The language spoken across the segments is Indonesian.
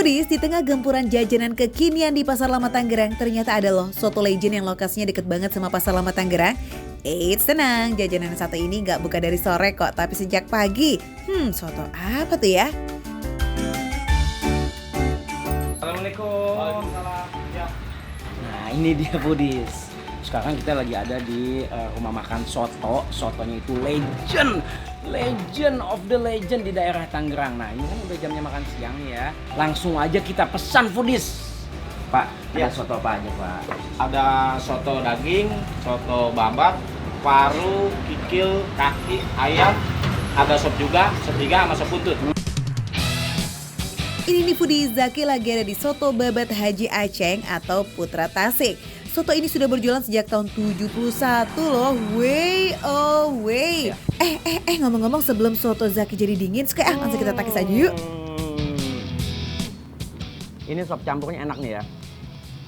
Foodies, di tengah gempuran jajanan kekinian di Pasar Lama Tangerang, ternyata ada loh soto legend yang lokasinya deket banget sama Pasar Lama Tangerang. Eits, tenang, jajanan satu ini nggak buka dari sore kok, tapi sejak pagi. Soto apa tuh ya? Assalamualaikum. Waalaikumsalam. Ya. Nah, ini dia Foodies. Sekarang kita lagi ada di rumah makan soto. Sotonya itu legend of the legend di daerah Tangerang. Nah, ini kan udah jamnya makan siang nih ya. Langsung aja kita pesan Foodies. Pak, Ya. ada soto apa aja, Pak? Ada soto daging, soto babat, paru, kikil, kaki, ayam. Ada sop juga, sop iga sama sop buntut. Ini nih Foodies, Zaki lagi ada di Soto Babat Haji Aceng atau Putra Tasik. Soto ini sudah berjualan sejak tahun 71 loh, way away. Ya. Ngomong-ngomong sebelum soto Zaki jadi dingin, langsung kita takis aja yuk. Ini sop campurnya enak nih ya.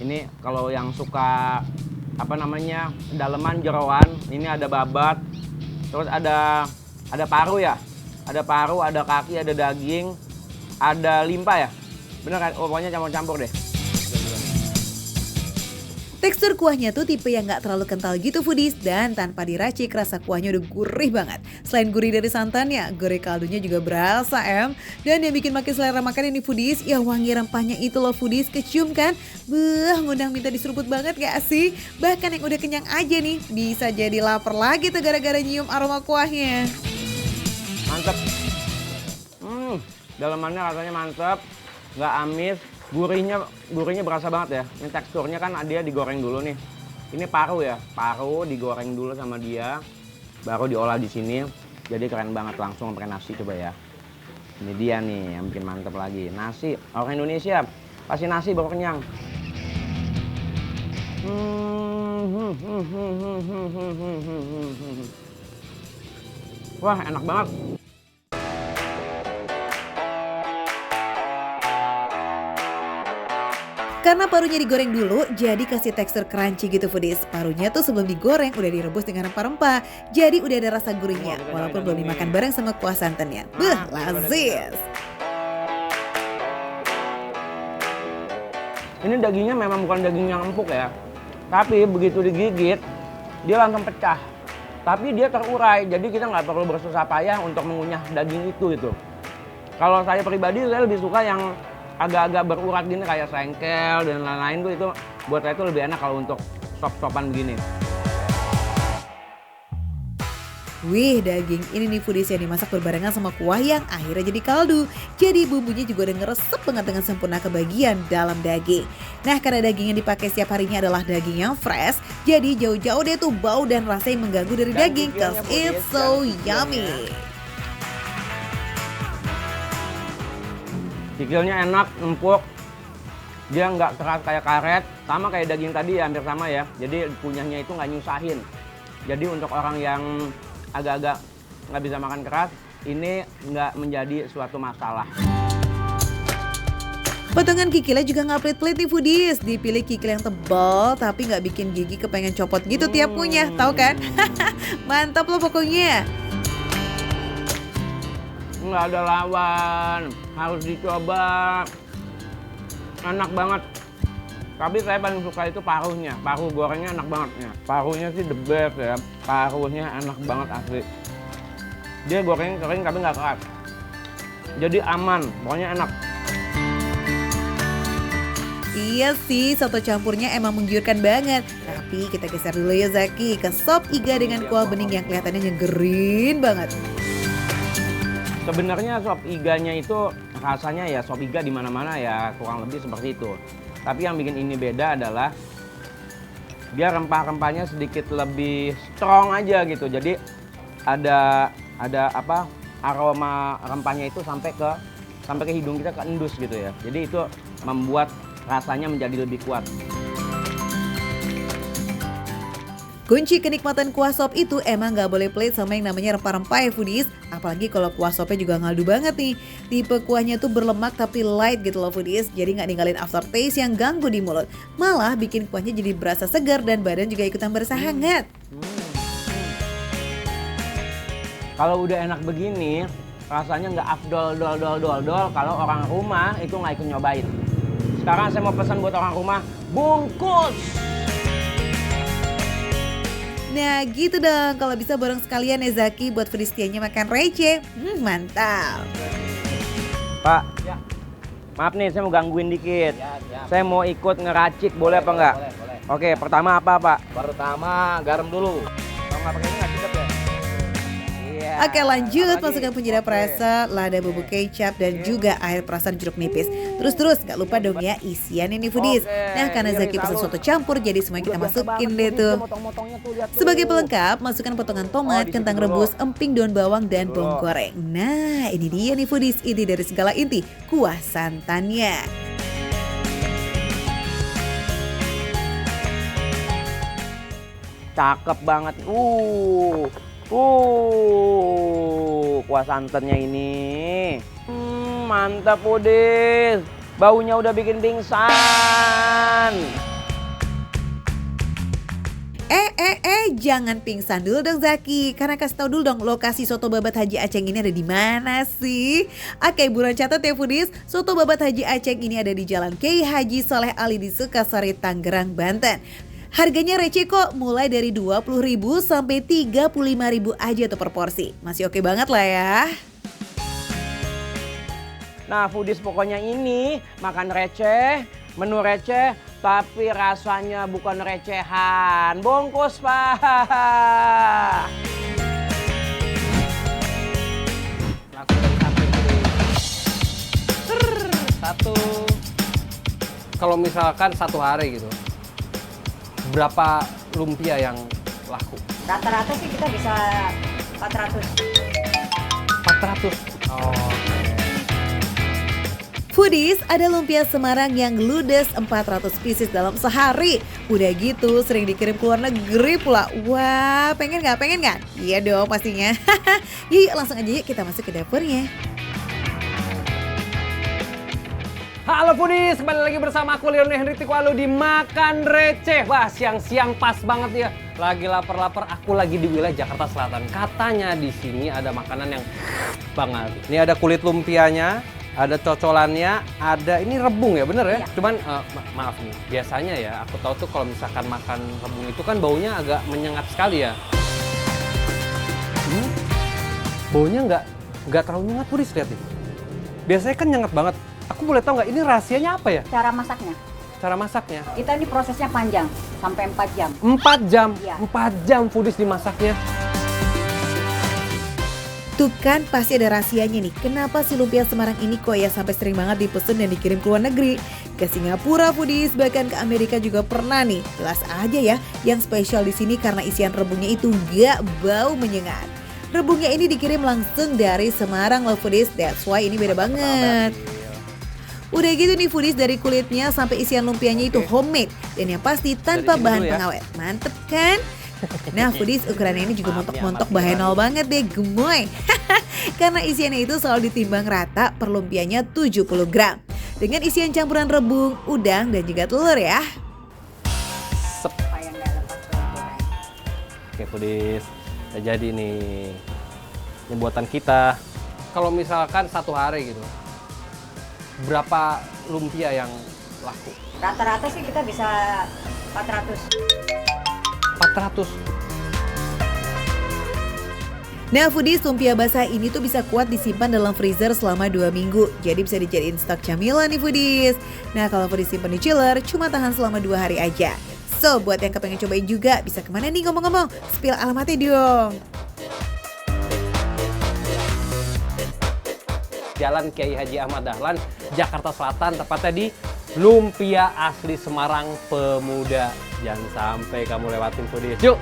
Ini kalau yang suka daleman jeroan, ini ada babat, terus ada paru ya. Ada paru, ada kaki, ada daging, ada limpa ya. Bener kan? Oh, pokoknya campur-campur deh. Tekstur kuahnya tuh tipe yang gak terlalu kental gitu Foodies, dan tanpa diracik rasa kuahnya udah gurih banget. Selain gurih dari santannya, gurih kaldunya juga berasa Dan yang bikin makin selera makan ini Foodies, ya wangi rempahnya itu loh Foodies, kecium kan? Ngundang minta diseruput banget gak sih? Bahkan yang udah kenyang aja nih, bisa jadi lapar lagi tuh gara-gara nyium aroma kuahnya. Mantep. Dalemannya rasanya mantep, nggak amis. Gurihnya berasa banget ya. Ini teksturnya kan dia digoreng dulu nih. Ini paru ya, paru digoreng dulu sama dia, baru diolah di sini. Jadi keren banget, langsung pakai nasi coba ya. Ini dia nih yang bikin mantep lagi. Nasi, orang Indonesia pasti nasi baru kenyang. Wah, enak banget. Karena parunya digoreng dulu, jadi kasih tekstur crunchy gitu Foodies. Parunya tuh sebelum digoreng udah direbus dengan rempah-rempah, jadi udah ada rasa gurihnya, walaupun belum dimakan bareng sama kuah santannya. Lazis. Ini dagingnya memang bukan daging yang empuk ya, tapi begitu digigit, dia langsung pecah. Tapi dia terurai, jadi kita nggak perlu bersusah payah untuk mengunyah daging itu gitu. Kalau saya pribadi, saya lebih suka yang agak-agak berurat gini kayak sengkel dan lain-lain tuh, itu buat saya itu lebih enak kalau untuk sop-sopan begini. Wih, daging ini nih Foodies yang dimasak berbarengan sama kuah yang akhirnya jadi kaldu. Jadi bumbunya juga udah ngeresep banget dengan sempurna ke bagian dalam daging. Nah, karena daging yang dipakai setiap harinya adalah daging yang fresh, jadi jauh-jauh deh tuh bau dan rasa yang mengganggu dari daging, cause it's so yummy. Kikilnya enak, empuk, dia nggak keras kayak karet, sama kayak daging tadi ya, hampir sama ya. Jadi kunyahnya itu nggak nyusahin. Jadi untuk orang yang agak-agak nggak bisa makan keras, ini nggak menjadi suatu masalah. Potongan kikilnya juga nggak pelit-pelit nih Foodies. Dipilih kikil yang tebal tapi nggak bikin gigi kepengen copot gitu tiap punya, tahu kan? Mantap loh pokoknya. Nggak ada lawan, harus dicoba. Enak banget. Tapi saya paling suka itu paruhnya. Paruh gorengnya enak banget ya. Paruhnya sih the best ya. Paruhnya enak banget asli. Dia goreng kering tapi nggak keras. Jadi aman, pokoknya enak. Iya sih, soto campurnya emang menggiurkan banget. Tapi kita geser dulu ya Zaki ke sop iga dengan kuah bening yang kelihatannya nyegerin banget. Sebenarnya sop iganya itu rasanya ya sop iga di mana-mana ya, kurang lebih seperti itu. Tapi yang bikin ini beda adalah dia rempah-rempahnya sedikit lebih strong aja gitu. Jadi ada aroma rempahnya itu sampai ke hidung kita, ke endus gitu ya. Jadi itu membuat rasanya menjadi lebih kuat. Kunci kenikmatan kuah sop itu emang gak boleh pelit sama yang namanya rempah-rempah ya Foodies. Apalagi kalau kuah sopnya juga ngaldu banget nih. Tipe kuahnya tuh berlemak tapi light gitu loh Foodies. Jadi gak ninggalin aftertaste yang ganggu di mulut. Malah bikin kuahnya jadi berasa segar dan badan juga ikutan berasa hangat. Kalau udah enak begini, rasanya nggak afdol dol kalau orang rumah itu nggak ikut nyobain. Sekarang saya mau pesan buat orang rumah, bungkus. Nah gitu dong, kalau bisa borong sekalian ya Zaki buat Fristianya makan receh. Mantap. Pak, Ya. maaf nih saya mau gangguin dikit. Ya, ya. Saya mau ikut ngeracik, boleh apa enggak? Boleh. Oke, pertama apa Pak? Pertama garam dulu. Kalau nggak pakai ini nggak cocok ya? Iya. Oke lanjut, Apalagi? masukkan penyedap Oke. rasa, lada bubuk kecap dan juga air perasan jeruk nipis. Terus nggak lupa dong ya isian ini foodies. Oke, Nah karena ini Zaki pesan disalur. soto campur jadi semua kita Udah biasa masukin banget deh ini, tuh. dia motong-motongnya tuh, lihat tuh. Sebagai pelengkap, masukkan potongan tomat, di situ kentang dulu. rebus, emping, daun bawang, dan Dulu. bawang goreng. Nah ini dia nih foodies, inti dari segala inti, kuah santannya. Cakep banget. Kuah santannya ini. Mantap foodies. Baunya udah bikin pingsan. Jangan pingsan dulu dong Zaki. Karena kasih tahu dulu dong lokasi soto babat Haji Aceng ini ada di mana sih? Oke, buruan catat ya foodies. Soto babat Haji Aceng ini ada di Jalan Kiai Haji Saleh Ali di Sukasari, Tangerang, Banten. Harganya receh kok, mulai dari 20.000 sampai 35.000 aja tuh per porsi. Masih oke banget lah ya. Nah foodies pokoknya ini makan receh, menu receh, tapi rasanya bukan recehan. Bungkus Pak. Langsung dari satu. Satu. Kalau misalkan satu hari gitu, berapa lumpia yang laku? Rata-rata sih kita bisa 400. 400. Oh. Foodies, ada lumpia Semarang yang ludes 400 pieces dalam sehari. Udah gitu sering dikirim ke luar negeri pula. Wah, pengen nggak? Pengen nggak? Iya dong pastinya. Yuk langsung aja yuk kita masuk ke dapurnya. Halo foodies, kembali lagi bersama aku Leon Henry Tikwalu di Makan Receh. Wah, siang-siang pas banget ya. Lagi lapar-lapar, aku lagi di wilayah Jakarta Selatan. Katanya di sini ada makanan yang banget. Ini ada kulit lumpianya, ada cocolannya, ada ini rebung ya, bener ya? Iya. Cuman maaf nih, biasanya ya aku tahu tuh kalau misalkan makan rebung itu kan baunya agak menyengat sekali ya. Baunya nggak terlalu nyengat foodies, lihat nih. Biasanya kan nyengat banget. Aku boleh tahu nggak ini rahasianya apa ya? Cara masaknya, Cara masaknya? kita ini prosesnya panjang, sampai 4 jam. 4 jam, Iya. 4 jam foodies dimasaknya. Tuh kan pasti ada rahasianya nih. Kenapa si lumpia Semarang ini kok ya sampai sering banget dipesen dan dikirim ke luar negeri? Ke Singapura foodies, bahkan ke Amerika juga pernah nih. Jelas aja ya, yang spesial di sini karena isian rebungnya itu gak bau menyengat. Rebungnya ini dikirim langsung dari Semarang loh foodies, that's why ini beda banget. Udah gitu nih foodies, dari kulitnya sampai isian lumpianya itu homemade. Dan yang pasti tanpa sini bahan dulu ya. pengawet. Mantep kan? Nah foodies, ukurannya ini juga montok-montok bahenol banget deh, gemoy. Karena isiannya itu selalu ditimbang rata per lumpianya 70 gram. Dengan isian campuran rebung, udang, dan juga telur ya. Supaya nggak lepas dari goreng. Oke foodies, udah jadi nih. Ini buatan kita. Kalau misalkan satu hari gitu, berapa lumpia yang laku? Rata-rata sih kita bisa 400. 400. Nah foodies, lumpia basah ini tuh bisa kuat disimpan dalam freezer selama 2 minggu. Jadi bisa dijadiin stok camilan nih foodies. Nah kalau foodies simpan di chiller, cuma tahan selama 2 hari aja. So buat yang kepengen cobain juga, bisa kemana nih ngomong-ngomong? Spill alamatnya dong. Jalan Kiai Haji Ahmad Dahlan, Jakarta Selatan, tepatnya di Lumpia Asli Semarang Pemuda. Jangan sampai kamu lewatin foodies. Yuk!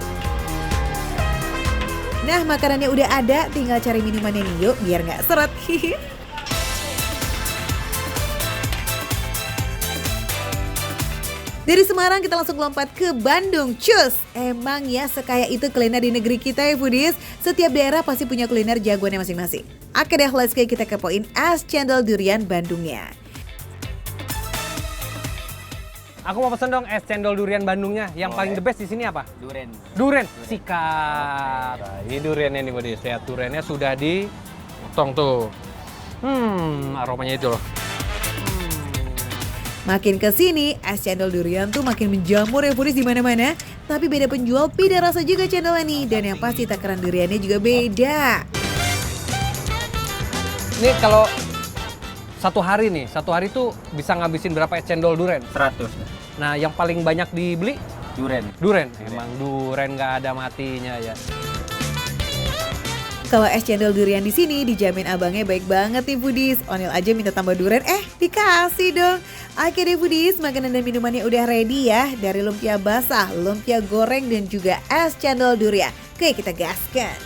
Nah makanannya udah ada, tinggal cari minumannya nih yuk biar nggak seret. Dari Semarang kita langsung lompat ke Bandung. Cus, emang ya sekaya itu kuliner di negeri kita ya foodies. Setiap daerah pasti punya kuliner jagoannya masing-masing. Oke deh, let's go kita kepoin es cendol durian Bandungnya. Aku mau pesen dong es cendol durian Bandungnya. Yang paling the best di sini apa? Durian. Sikat. Nah, ini duriannya nih foodies. Lihat duriannya sudah potong tuh. Aromanya itu loh. Makin ke sini, es cendol durian tuh makin menjamur ya foodies di mana-mana. Tapi beda penjual, beda rasa juga cendolnya nih. Dan yang pasti takaran duriannya juga beda. Ini kalau satu hari tuh bisa ngabisin berapa es cendol durian? 100. Nah, yang paling banyak dibeli Duren. Emang durian nggak ada matinya ya. Kalau es cendol durian di sini dijamin abangnya baik banget nih foodies. Onil aja minta tambah durian, dikasih dong. Oke deh foodies, makanan dan minumannya udah ready ya. Dari lumpia basah, lumpia goreng dan juga es cendol durian. Oke, kita gaskan.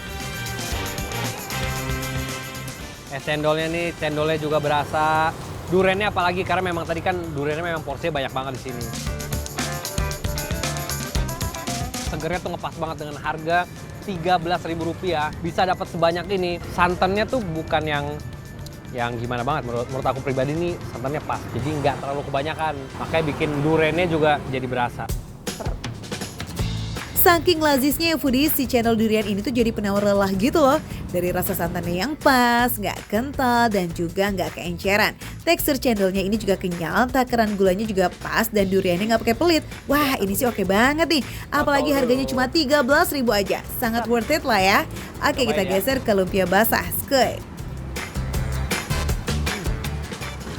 Es cendolnya juga berasa. Duriannya apalagi karena memang tadi kan duriannya memang porsinya banyak banget di sini. Segernya tuh ngepas banget dengan harga Rp13.000. Bisa dapat sebanyak ini. Santannya tuh bukan yang gimana banget. Menurut aku pribadi nih santannya pas. Jadi nggak terlalu kebanyakan. Makanya bikin duriannya juga jadi berasa. Saking lazisnya ya foodies, si cendol durian ini tuh jadi penawar lelah gitu loh. Dari rasa santannya yang pas, nggak kental, dan juga nggak keenceran. Tekstur cendolnya ini juga kenyal, takaran gulanya juga pas, dan duriannya nggak pakai pelit. Wah, ini sih oke banget nih. Apalagi harganya cuma Rp13.000 aja. Sangat worth it lah ya. Oke, kita geser ke lumpia basah. Skuy.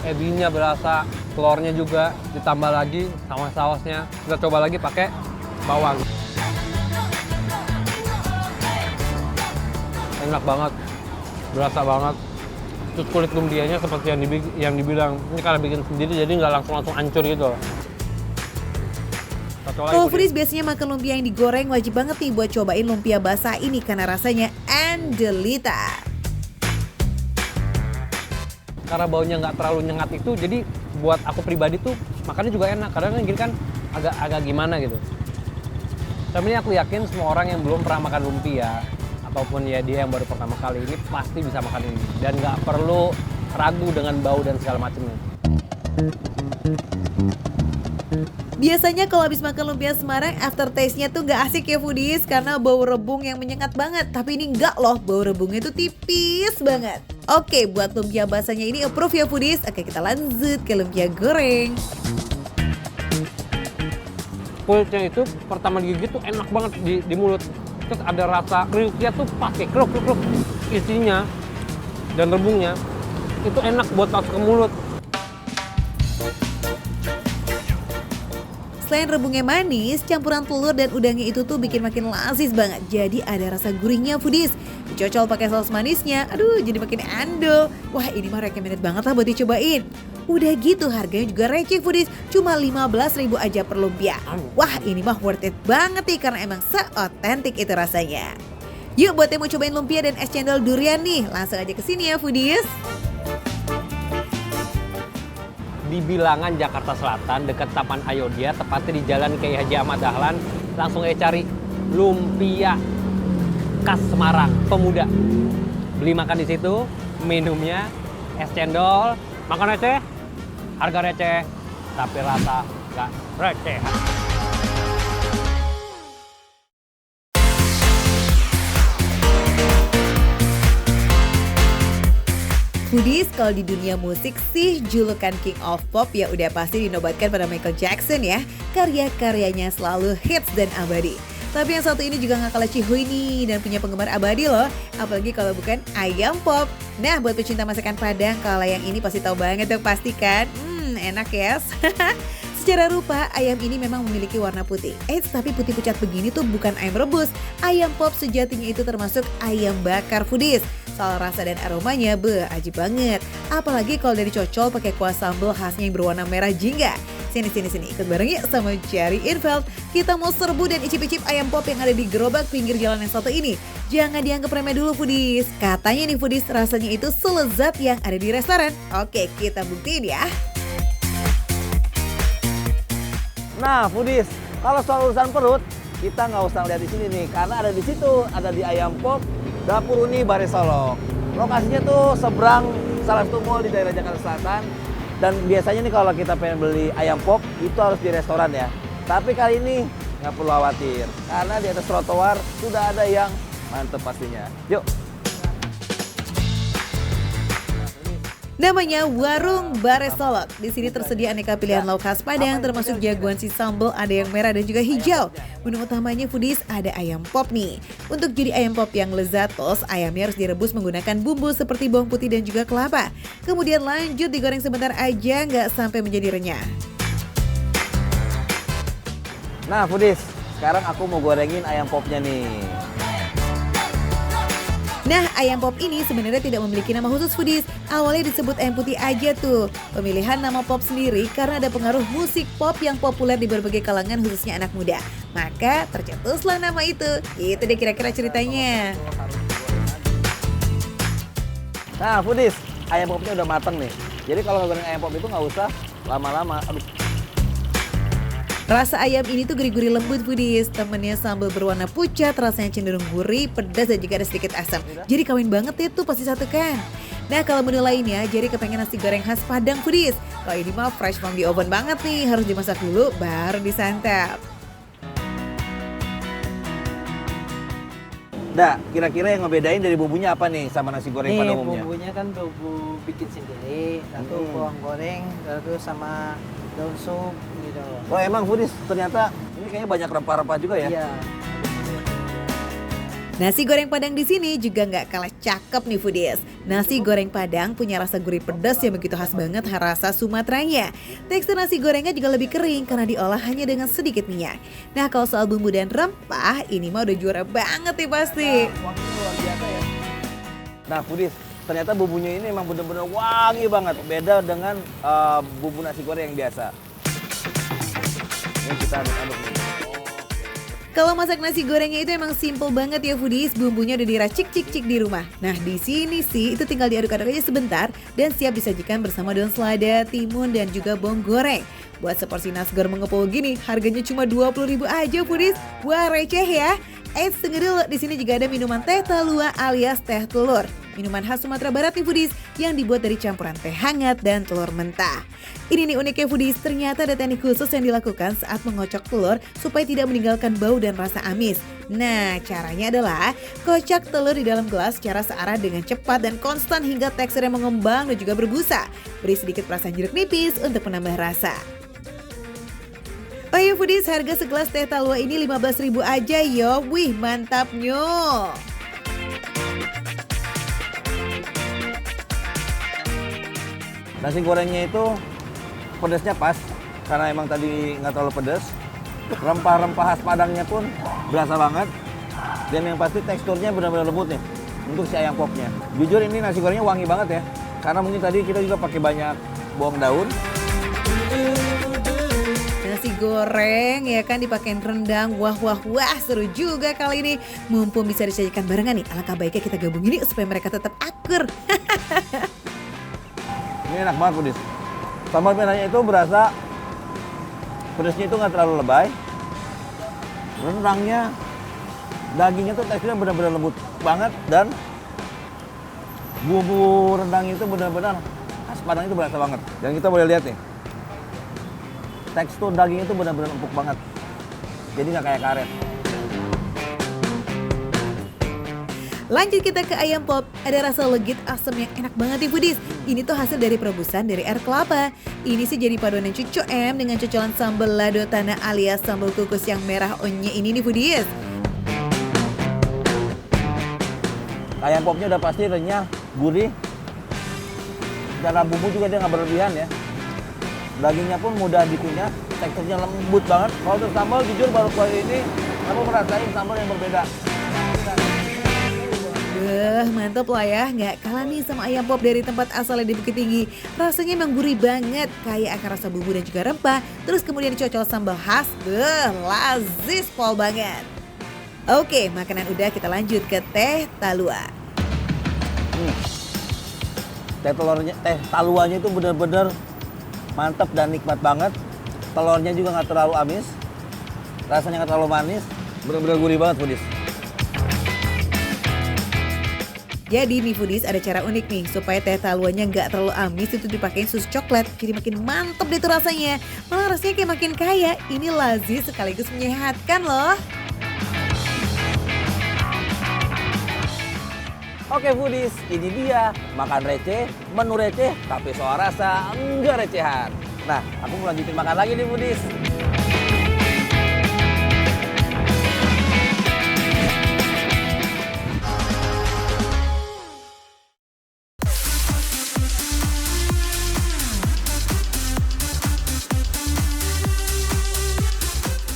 Ebinya berasa, telurnya juga ditambah lagi sama sausnya. Kita coba lagi pakai bawang. Enak banget, berasa banget. Terus kulit lumpianya seperti yang dibilang, ini kalau bikin sendiri jadi nggak langsung hancur gitu. Kalau foodies biasanya makan lumpia yang digoreng, wajib banget nih buat cobain lumpia basah ini karena rasanya andelita. Karena baunya nggak terlalu nyengat itu, jadi buat aku pribadi tuh makannya juga enak. Kadang kan gini kan agak gimana gitu. Tapi ini aku yakin semua orang yang belum pernah makan lumpia ataupun ya dia yang baru pertama kali ini pasti bisa makan ini dan nggak perlu ragu dengan bau dan segala macamnya. Biasanya kalau habis makan lumpia Semarang, aftertaste-nya tuh nggak asik ya foodies karena bau rebung yang menyengat banget. Tapi ini nggak loh, bau rebungnya tuh tipis banget. Oke, buat lumpia basahnya ini approve ya foodies. Oke, kita lanjut ke lumpia goreng. Kulitnya itu pertama digigit tuh enak banget di mulut. Terus ada rasa kriuknya tuh pas ya, kruk. Isinya dan rebungnya itu enak buat masuk ke mulut. Selain rebungnya manis, campuran telur dan udangnya itu tuh bikin makin lazis banget. Jadi ada rasa gurihnya foodies. Dicocol pakai saus manisnya, aduh jadi makin ando. Wah ini mah recommended banget lah buat dicobain. Udah gitu harganya juga receh foodies, cuma Rp15.000 aja per lumpia. Wah ini mah worth it banget nih karena emang se-otentik itu rasanya. Yuk buat yang mau cobain lumpia dan es cendol durian nih, langsung aja ke sini ya foodies. Di Bilangan, Jakarta Selatan, dekat Taman Ayodhya, tepatnya di Jalan Kiai Haji Ahmad Dahlan. Langsung aja cari lumpia khas Semarang, Pemuda. Beli makan di situ, minumnya es cendol, makan receh, harga receh, tapi rasa nggak receh. Foodies, kalau di dunia musik sih julukan King of Pop ya udah pasti dinobatkan pada Michael Jackson ya. Karya-karyanya selalu hits dan abadi. Tapi yang satu ini juga gak kalah cihuy nih dan punya penggemar abadi loh. Apalagi kalau bukan Ayam Pop. Nah buat pecinta masakan Padang, kalau yang ini pasti tahu banget dong pasti kan. Enak ya. Secara rupa, ayam ini memang memiliki warna putih. Tapi putih pucat begini tuh bukan ayam rebus. Ayam Pop sejatinya itu termasuk ayam bakar foodies. Soal rasa dan aromanya, ajib banget. Apalagi kalau dari cocol pakai kuah sambal khasnya yang berwarna merah jingga. Sini, ikut bareng yuk sama Cherry Infeld. Kita mau serbu dan icip-icip ayam Pop yang ada di gerobak pinggir jalan yang satu ini. Jangan dianggap remeh dulu foodies. Katanya nih foodies rasanya itu selezat yang ada di restoran. Oke, kita buktiin ya. Nah, foodies, kalau soal urusan perut, kita nggak usah lihat di sini nih, karena ada di situ, ada di Ayam Pop, Dapur Uni Bare Solok. Lokasinya tuh seberang salah satu mall di daerah Jakarta Selatan. Dan biasanya nih kalau kita pengen beli Ayam Pop, itu harus di restoran ya. Tapi kali ini nggak perlu khawatir, karena di atas trotoar sudah ada yang mantep pastinya. Yuk! Namanya Warung Baresolok. Di sini tersedia aneka pilihan lauk khas Padang termasuk jagoan si sambal, ada yang merah dan juga hijau. Menu utamanya foodies ada ayam pop nih. Untuk jadi ayam pop yang lezatos, ayamnya harus direbus menggunakan bumbu seperti bawang putih dan juga kelapa. Kemudian lanjut digoreng sebentar aja nggak sampai menjadi renyah. Nah, foodies, sekarang aku mau gorengin ayam popnya nih. Nah, ayam pop ini sebenarnya tidak memiliki nama khusus foodies. Awalnya disebut ayam putih aja tuh. Pemilihan nama pop sendiri karena ada pengaruh musik pop yang populer di berbagai kalangan khususnya anak muda. Maka tercetuslah nama itu. Itu deh kira-kira ceritanya. Nah, foodies, ayam popnya udah mateng nih. Jadi kalau goreng ayam pop itu nggak usah lama-lama. Aduh. Rasa ayam ini tuh gurih-gurih lembut foodies. Temennya sambal berwarna pucat, rasanya cenderung gurih, pedas dan juga ada sedikit asam. Jadi kawin banget ya tuh pasti satu kan. Nah kalau menu lainnya, jadi kepengen nasi goreng khas Padang foodies. Kalau ini mah fresh from the oven banget nih, harus dimasak dulu baru disantap. Dah, kira-kira yang ngebedain dari bumbunya apa nih sama nasi goreng pada Ini umumnya? bumbunya kan bumbu bikin sendiri, satu bawang goreng, lalu sama daun sup gitu. Oh emang foodies, ternyata ini kayaknya banyak rempah-rempah juga ya? Iya. Nasi goreng Padang di sini juga nggak kalah cakep nih foodies. Nasi goreng Padang punya rasa gurih pedas yang begitu khas banget rasa Sumateranya. Tekstur nasi gorengnya juga lebih kering karena diolah hanya dengan sedikit minyak. Nah kalau soal bumbu dan rempah, ini mah udah juara banget nih pasti. Wanginya luar biasa ya. Nah foodies, ternyata bumbunya ini emang bener-bener wangi banget. Beda dengan bumbu nasi goreng yang biasa. Ini kita aduk-aduk nih. Kalau masak nasi gorengnya itu emang simple banget ya foodies, bumbunya udah diracik-cik-cik di rumah. Nah di sini sih itu tinggal diaduk-aduk aja sebentar dan siap disajikan bersama daun selada, timun dan juga bawang goreng. Buat seporsi nasgor mengepul gini, harganya cuma 20.000 aja foodies. Wah receh ya. Tunggu dulu, di sini juga ada minuman teh talua alias teh telur. Minuman khas Sumatera Barat nih foodies yang dibuat dari campuran teh hangat dan telur mentah. Ini nih uniknya foodies, ternyata ada teknik khusus yang dilakukan saat mengocok telur supaya tidak meninggalkan bau dan rasa amis. Nah, caranya adalah kocok telur di dalam gelas secara searah dengan cepat dan konstan hingga teksturnya mengembang dan juga berbusa. Beri sedikit perasan jeruk nipis untuk menambah rasa. Oh iya foodies, harga segelas teh talua ini 15.000 aja yo. Wih, mantapnya. Nasi gorengnya itu pedasnya pas, karena emang tadi nggak terlalu pedas. Rempah-rempah khas Padangnya pun berasa banget. Dan yang pasti teksturnya benar-benar lembut nih untuk si ayam popnya. Jujur ini nasi gorengnya wangi banget ya. Karena mungkin tadi kita juga pakai banyak bawang daun. Nasi goreng ya kan dipakein rendang. Wah seru juga kali ini. Mumpung bisa disajikan barengan nih, alangkah baiknya kita gabung ini supaya mereka tetap akur. Ini enak banget foodies. Sambal merahnya itu berasa pedasnya itu nggak terlalu lebay. Rendangnya, dagingnya tuh teksturnya benar-benar lembut banget dan bumbu rendang itu benar-benar khas Padang itu berasa banget. Dan kita boleh lihat nih, tekstur dagingnya itu benar-benar empuk banget. Jadi nggak kayak karet. Lanjut kita ke ayam pop. Ada rasa legit asam yang enak banget nih foodies. Ini tuh hasil dari perebusan dari air kelapa. Ini sih jadi paduan cucu M dengan cocolan sambal lado tanah alias sambal kukus yang merah onye ini nih foodies. Ayam popnya udah pasti renyah, gurih. Cara bumbu juga dia nggak berlebihan ya. Dagingnya pun mudah dikunyah, teksturnya lembut banget. Kalau untuk sambal jujur baru kali ini aku merasain sambal yang berbeda. Mantap lah ya, nggak kalah nih sama ayam pop dari tempat asalnya di Bukit Tinggi. Rasanya emang gurih banget, kaya akan rasa bumbu dan juga rempah. Terus kemudian dicocol sambal khas, lazis pol banget. Oke, makanan udah, kita lanjut ke teh talua. Teh taluanya itu benar-benar mantap dan nikmat banget. Telurnya juga nggak terlalu amis, rasanya nggak terlalu manis, benar-benar gurih banget foodies. Jadi nih foodies ada cara unik nih supaya teh taluanya nggak terlalu amis, itu dipakein sus coklat. Jadi makin mantep deh tuh rasanya. Malah rasanya kayak makin kaya. Ini lazis sekaligus menyehatkan loh. Oke foodies, ini dia makan receh, menu receh, tapi soal rasa enggak recehan. Nah, aku mau lanjutin makan lagi nih foodies.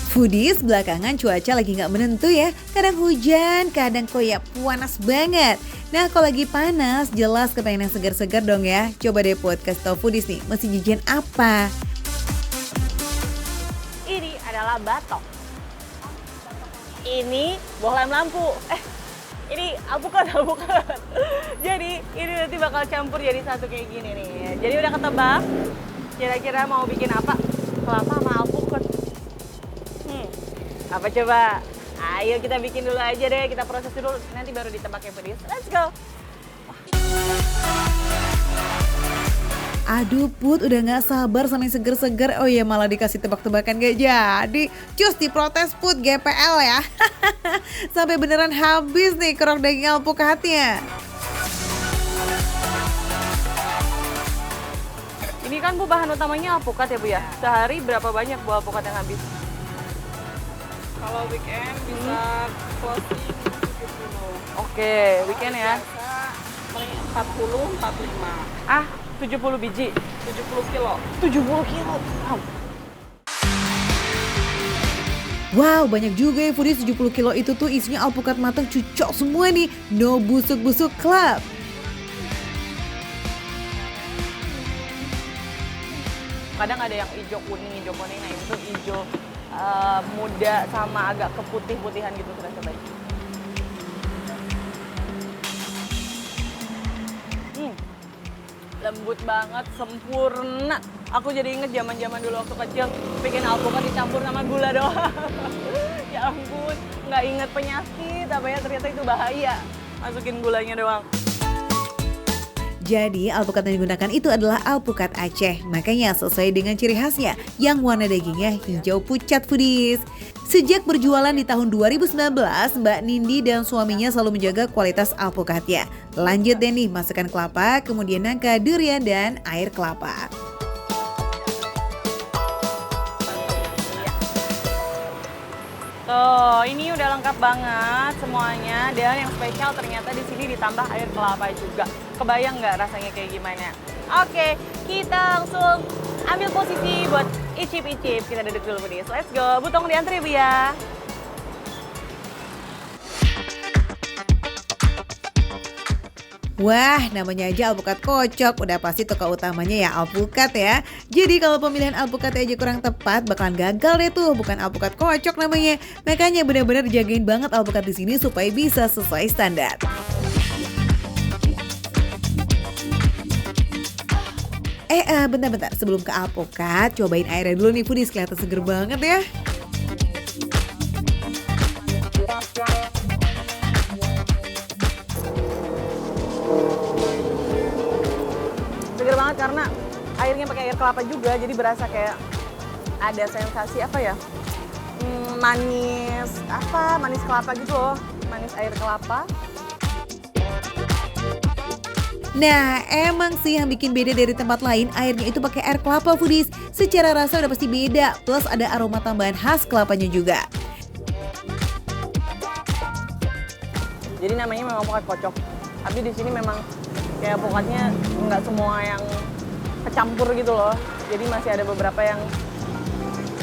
Foodies, belakangan cuaca lagi nggak menentu ya. Kadang hujan, kadang koyak panas banget. Nah kalau lagi panas, jelas kepengen yang segar-segar dong ya. Coba deh podcast Top Foodies nih, mesti jajan apa? Ini adalah batok. Ini boh lem lampu. Ini alpukat. Jadi ini nanti bakal campur jadi satu kayak gini nih. Jadi udah ketebak. Kira-kira mau bikin apa? Kelapa sama alpukat. Apa coba? Ayo kita bikin dulu aja deh, kita proses dulu, nanti baru ditebak ya pedis. Let's go! Aduh Put, udah nggak sabar sama yang seger-seger. Oh ya malah dikasih tebak-tebakan gak jadi. Cus diprotes Put, GPL ya. Sampai beneran habis nih kerok daging alpukatnya. Ini kan Bu bahan utamanya alpukat ya Bu ya? Sehari berapa banyak Bu alpukat yang habis? Kalau weekend bisa closing 70. Oke, weekend ya. Biasa 40, 45. Ah, 70 biji. 70 kilo. 70 kilo. Wow. Wow, banyak juga ya foodies, 70 kilo itu tuh isinya alpukat matang cucok semua nih. No busuk-busuk club. Kadang ada yang hijau kuning. Nah itu tuh hijau muda sama agak keputih-putihan gitu. Kita cobain. Lembut banget, sempurna. Aku jadi inget zaman-zaman dulu waktu kecil bikin alpukat dicampur sama gula doang. Ya ampun, nggak inget penyakit apa ya, ternyata itu bahaya. Masukin gulanya doang. Jadi alpukat yang digunakan itu adalah alpukat Aceh. Makanya sesuai dengan ciri khasnya yang warna dagingnya hijau pucat foodies. Sejak berjualan di tahun 2019, Mbak Nindi dan suaminya selalu menjaga kualitas alpukatnya. Lanjut deh nih, masukkan kelapa, kemudian nangka, durian, dan air kelapa. Tuh, ini udah lengkap banget semuanya, dan yang spesial ternyata di sini ditambah air kelapa juga. Kebayang nggak rasanya kayak gimana? Oke, kita langsung ambil posisi buat icip-icip. Kita duduk dulu nih. Let's go. Butong diantri Bu ya. Wah, namanya aja alpukat kocok, udah pasti tokoh utamanya ya alpukat ya. Jadi kalau pemilihan alpukat aja kurang tepat, bakalan gagal deh tuh, bukan alpukat kocok namanya. Makanya benar-benar jagain banget alpukat di sini supaya bisa sesuai standar. Bentar, sebelum ke alpukat, cobain airnya dulu nih foodies, kelihatan seger banget ya. Seger banget karena airnya pakai air kelapa juga, jadi berasa kayak ada sensasi apa ya, manis kelapa gitu loh, manis air kelapa. Nah, emang sih yang bikin beda dari tempat lain, airnya itu pakai air kelapa foodies. Secara rasa udah pasti beda, plus ada aroma tambahan khas kelapanya juga. Jadi namanya memang alpukat kocok, tapi di sini memang kayak alpukatnya nggak semua yang kecampur gitu loh. Jadi masih ada beberapa yang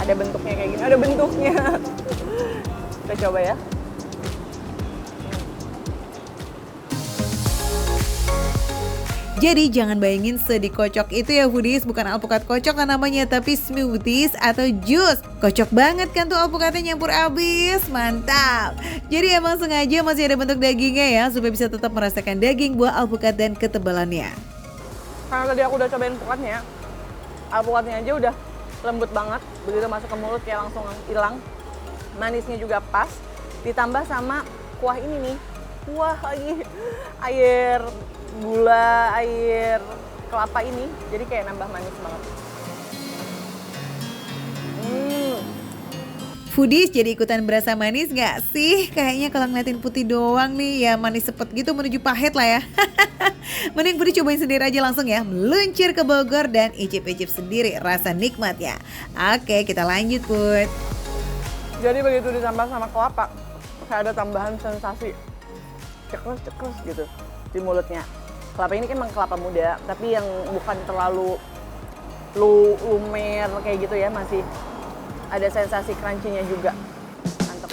ada bentuknya kayak gini, ada bentuknya. Kita coba ya. Jadi jangan bayangin sedikocok itu ya foodies, bukan alpukat kocok kan namanya, tapi smoothies atau jus. Kocok banget kan tuh alpukatnya nyampur abis, mantap. Jadi emang sengaja masih ada bentuk dagingnya ya, supaya bisa tetap merasakan daging buah alpukat dan ketebalannya. Karena tadi aku udah cobain alpukatnya aja udah lembut banget. Begitu masuk ke mulut kayak langsung hilang. Manisnya juga pas, ditambah sama kuah ini nih. Kuah lagi, air gula, air kelapa ini, jadi kayak nambah manis banget. Foodies jadi ikutan berasa manis gak sih? Kayaknya kalau ngeliatin putih doang nih ya manis sepet gitu menuju pahit lah ya. Mending Foodies cobain sendiri aja langsung ya. Meluncur ke Bogor dan icip-icip sendiri rasa nikmatnya. Oke, kita lanjut Put. Jadi begitu ditambah sama kelapa, kayak ada tambahan sensasi cekrus-cekrus gitu di mulutnya. Kelapa ini kan emang kelapa muda, tapi yang bukan terlalu lumer kayak gitu ya, masih ada sensasi crunchy-nya juga. Mantap.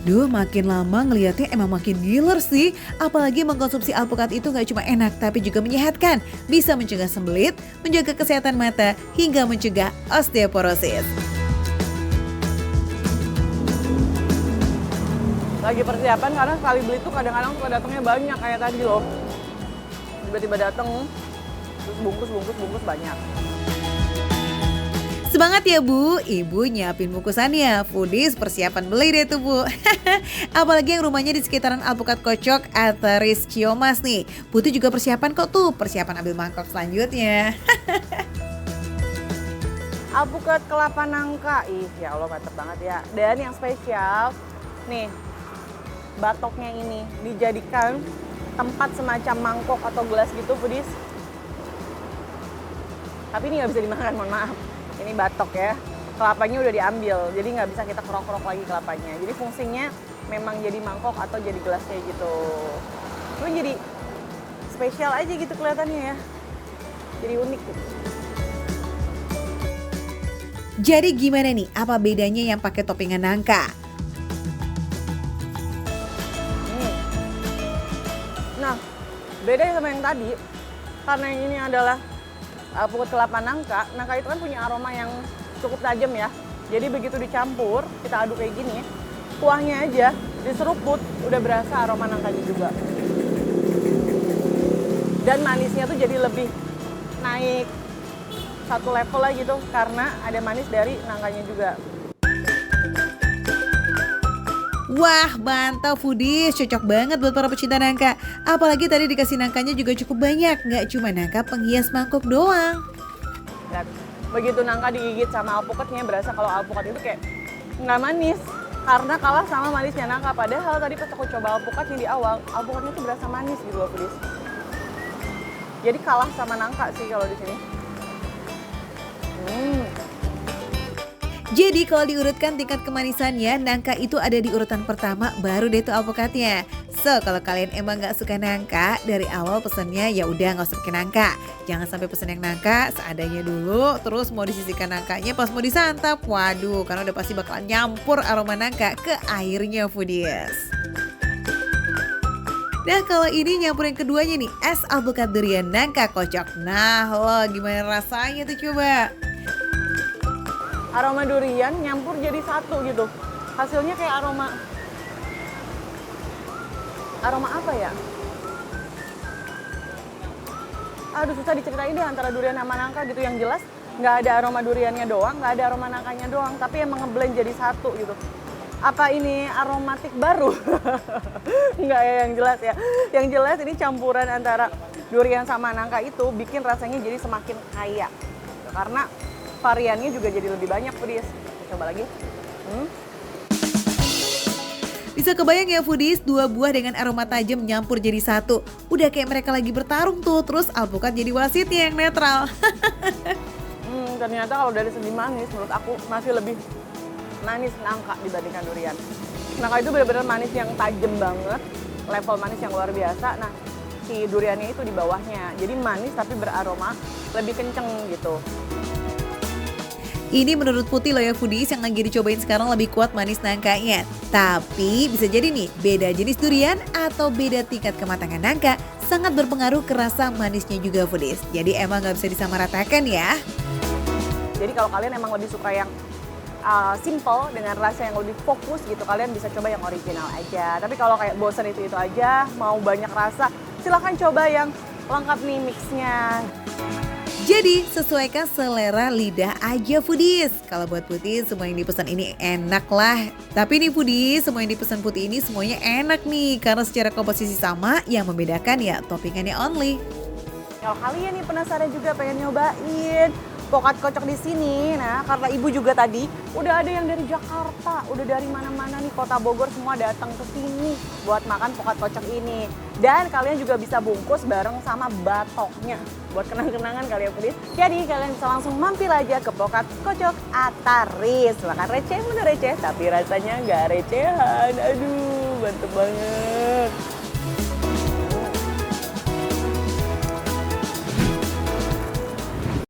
Duh, makin lama ngeliatnya emang makin giler sih. Apalagi mengkonsumsi alpukat itu gak cuma enak, tapi juga menyehatkan. Bisa mencegah sembelit, menjaga kesehatan mata, hingga mencegah osteoporosis. Lagi persiapan karena sekali beli tuh kadang-kadang suka datangnya banyak kayak tadi loh. Tiba-tiba datang, terus bungkus banyak. Semangat ya Bu, Ibu nyiapin bungkusannya. Foodies persiapan beli deh tuh Bu. Apalagi yang rumahnya di sekitaran Alpukat Kocok atau Ciamas nih. Butuh juga persiapan kok tuh, persiapan ambil mangkok selanjutnya. Alpukat kelapa nangka, ih ya Allah mantep banget ya. Dan yang spesial, nih batoknya ini dijadikan tempat semacam mangkok atau gelas gitu Foodies. Tapi ini nggak bisa dimakan, mohon maaf. Ini batok ya, kelapanya udah diambil, jadi nggak bisa kita kerok-kerok lagi kelapanya. Jadi fungsinya memang jadi mangkok atau jadi gelas kayak gitu. Cuma jadi spesial aja gitu kelihatannya ya, jadi unik gitu. Jadi gimana nih, apa bedanya yang pakai toppingan nangka? Nah, beda sama yang tadi, karena yang ini adalah alpukat kelapa nangka. Nangka itu kan punya aroma yang cukup tajam ya. Jadi begitu dicampur, kita aduk kayak gini, kuahnya aja diseruput, udah berasa aroma nangkanya juga. Dan manisnya tuh jadi lebih naik satu level lah gitu, karena ada manis dari nangkanya juga. Wah, mantap Foodies, cocok banget buat para pecinta nangka. Apalagi tadi dikasih nangkanya juga cukup banyak, nggak cuma nangka penghias mangkok doang. Dan begitu nangka digigit sama alpukatnya, berasa kalau alpukat itu kayak nggak manis. Karena kalah sama manisnya nangka. Padahal tadi pas aku coba alpukatnya di awal, alpukatnya tuh berasa manis gitu loh Foodies. Jadi kalah sama nangka sih kalau di sini. Jadi kalau diurutkan tingkat kemanisannya, nangka itu ada di urutan pertama, baru deh tuh alpukatnya. So, kalau kalian emang nggak suka nangka, dari awal pesennya ya udah nggak usah pakai nangka. Jangan sampai pesen yang nangka seadanya dulu, terus mau disisihkan nangkanya pas mau disantap. Waduh, karena udah pasti bakalan nyampur aroma nangka ke airnya Foodies. Nah, kalau ini nyampur yang keduanya nih, es alpukat durian nangka kocok. Nah, lo gimana rasanya tuh coba? Aroma durian nyampur jadi satu gitu. Hasilnya kayak aroma apa ya? Aduh, susah diceritain deh antara durian sama nangka gitu. Yang jelas nggak ada aroma duriannya doang, nggak ada aroma nangkanya doang, tapi emang ngeblend jadi satu gitu. Apa ini aromatik baru? Nggak ya, yang jelas ya. Yang jelas ini campuran antara durian sama nangka itu bikin rasanya jadi semakin kaya. Karena variannya juga jadi lebih banyak Foodies. Coba lagi. Bisa kebayang ya Foodies, dua buah dengan aroma tajam nyampur jadi satu. Udah kayak mereka lagi bertarung tuh, terus alpukat jadi wasitnya yang netral. Ternyata kalau dari segi manis, menurut aku masih lebih manis nangka dibandingkan durian. Nangka itu benar-benar manis yang tajam banget, level manis yang luar biasa. Nah, si duriannya itu di bawahnya. Jadi manis tapi beraroma lebih kenceng gitu. Ini menurut Putih loh ya Foodies, yang lagi dicobain sekarang lebih kuat manis nangkanya. Tapi bisa jadi nih, beda jenis durian atau beda tingkat kematangan nangka sangat berpengaruh ke rasa manisnya juga Foodies. Jadi emang gak bisa disamaratakan ya. Jadi kalau kalian emang lebih suka yang simple dengan rasa yang lebih fokus gitu, kalian bisa coba yang original aja. Tapi kalau kayak bosan itu aja, mau banyak rasa, silahkan coba yang lengkap nih mixnya. Jadi sesuaikan selera lidah aja Foodies. Kalau buat Putih semua yang dipesan ini enak lah. Tapi nih Foodies, semua yang dipesan Putih ini semuanya enak nih. Karena secara komposisi sama, yang membedakan ya toppingannya only. Kalau kalian nih penasaran juga pengen nyobain pokat kocok di sini. Nah, karena ibu juga tadi udah ada yang dari Jakarta, udah dari mana-mana nih kota Bogor semua datang ke sini buat makan pokat kocok ini. Dan kalian juga bisa bungkus bareng sama batoknya buat kenang-kenangan kalian foodies. Jadi kalian bisa langsung mampir aja ke pokat kocok Ataris. Makan receh bener receh, tapi rasanya nggak recehan. Aduh, mantep banget.